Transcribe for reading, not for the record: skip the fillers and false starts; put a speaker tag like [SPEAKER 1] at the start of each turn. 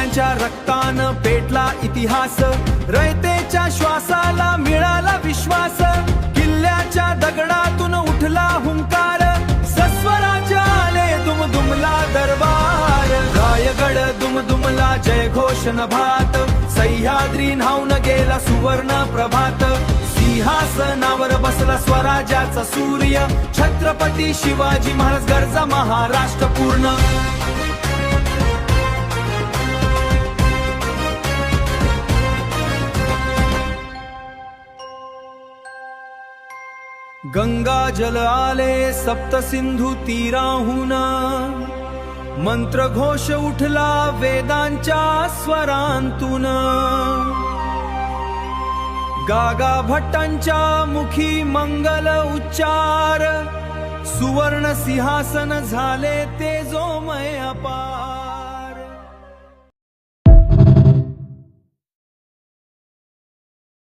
[SPEAKER 1] वीरांच्या रक्तानं पेटला इतिहास, रयतेच्या श्वासाला मिळाला विश्वास, किल्ल्याच्या दगडातून उठला हुंकार, सस्वराज्य आले दुमदुमला दरबार, रायगड दुमदुमला जय घोषण भात, सह्याद्री न्हाऊन गेला सुवर्ण प्रभात, सिंहासनावर बसला स्वराज्याचा सूर्य, छत्रपती शिवाजी महाराज गरजा महाराष्ट्र पूर्ण. गंगा जल आले सप्त सिंधू तीराहून, मंत्र घोष उठला वेदांच्या स्वरांतून, गागा भट्टांच्या मुखी मंगल उच्चार, सुवर्ण सिंहासन झाले तेजोमय अपार.